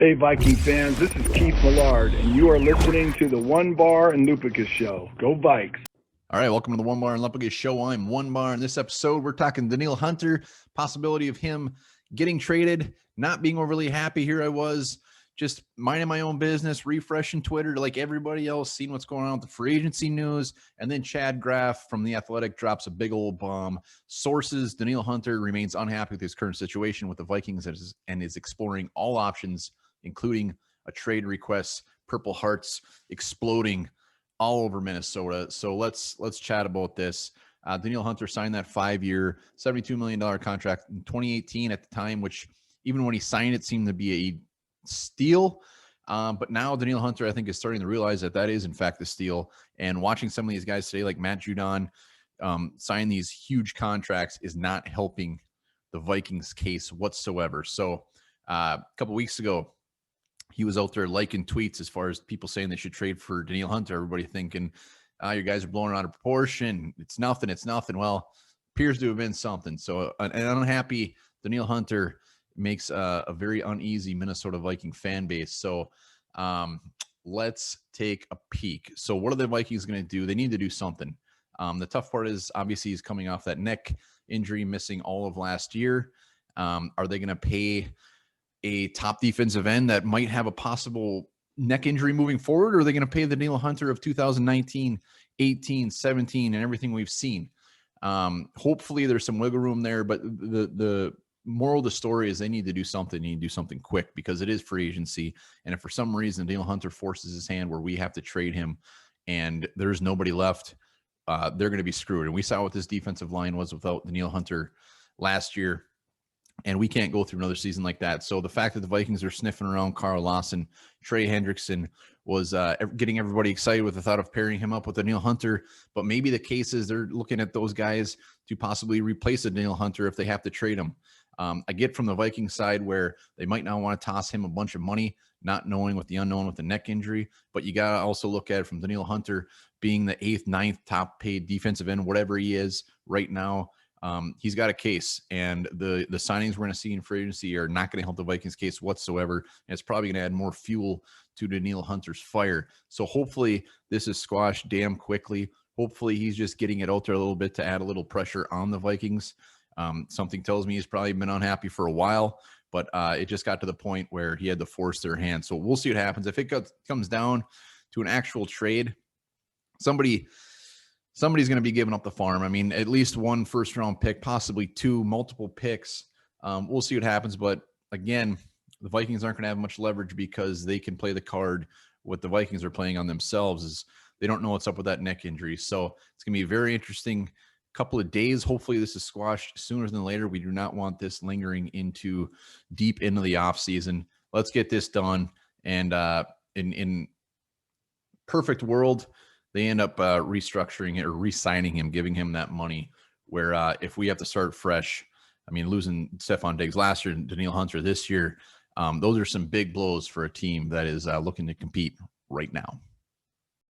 Hey, Viking fans, this is Keith Millard, and you are listening to the One Bar and Lupicus Show. Go Vikes! All right, welcome to the One Bar and Lupicus Show. I'm One Bar. In this episode, we're talking Danielle Hunter, possibility of him getting traded, not being overly happy. Here I was, just minding my own business, refreshing Twitter like everybody else, seeing what's going on with the free agency news, and then Chad Graff from The Athletic drops a big old bomb. Sources, Danielle Hunter remains unhappy with his current situation with the Vikings and is exploring all options, including a trade request. Purple Hearts exploding all over Minnesota. So let's chat about this. Danielle Hunter signed that 5-year, $72 million contract in 2018 at the time, which even when he signed it seemed to be a steal. But now Danielle Hunter, I think, is starting to realize that is, in fact, a steal. And watching some of these guys today, like Matt Judon, sign these huge contracts is not helping the Vikings case whatsoever. So a couple weeks ago, he was out there liking tweets as far as people saying they should trade for Danielle Hunter. Everybody thinking, you guys are blowing it out of proportion. It's nothing. Well, appears to have been something. So an unhappy Danielle Hunter makes a very uneasy Minnesota Viking fan base. So let's take a peek. So what are the Vikings going to do? They need to do something. The tough part is obviously he's coming off that neck injury, missing all of last year. Are they going to pay a top defensive end that might have a possible neck injury moving forward? Or are they going to pay the Danielle Hunter of 2019, 18, 17, and everything we've seen? Hopefully there's some wiggle room there, but the moral of the story is they need to do something. They need to do something quick because it is free agency. And if for some reason Danielle Hunter forces his hand where we have to trade him and there's nobody left, they're going to be screwed. And we saw what this defensive line was without Danielle Hunter last year. And we can't go through another season like that. So the fact that the Vikings are sniffing around Carl Lawson, Trey Hendrickson was getting everybody excited with the thought of pairing him up with Danielle Hunter. But maybe the case is they're looking at those guys to possibly replace a Danielle Hunter if they have to trade him. I get from the Vikings side where they might not want to toss him a bunch of money, not knowing what the unknown with the neck injury. But you got to also look at it from Danielle Hunter being the 8th, 9th top paid defensive end, whatever he is right now. He's got a case, and the signings we're going to see in free agency are not going to help the Vikings case whatsoever. And it's probably going to add more fuel to Danielle Hunter's fire. So hopefully this is squashed damn quickly. Hopefully he's just getting it out there a little bit to add a little pressure on the Vikings. Something tells me he's probably been unhappy for a while, but it just got to the point where he had to force their hand. So we'll see what happens. If it comes down to an actual trade, somebody's going to be giving up the farm. I mean, at least 1 first-round pick, possibly 2, multiple picks. We'll see what happens. But, again, the Vikings aren't going to have much leverage because they can play the card. What the Vikings are playing on themselves is they don't know what's up with that neck injury. So it's going to be a very interesting couple of days. Hopefully this is squashed sooner than later. We do not want this lingering into deep into the offseason. Let's get this done. And in perfect world, they end up restructuring it or re-signing him, giving him that money where if we have to start fresh, I mean, losing Stephon Diggs last year and Danielle Hunter this year, those are some big blows for a team that is looking to compete right now.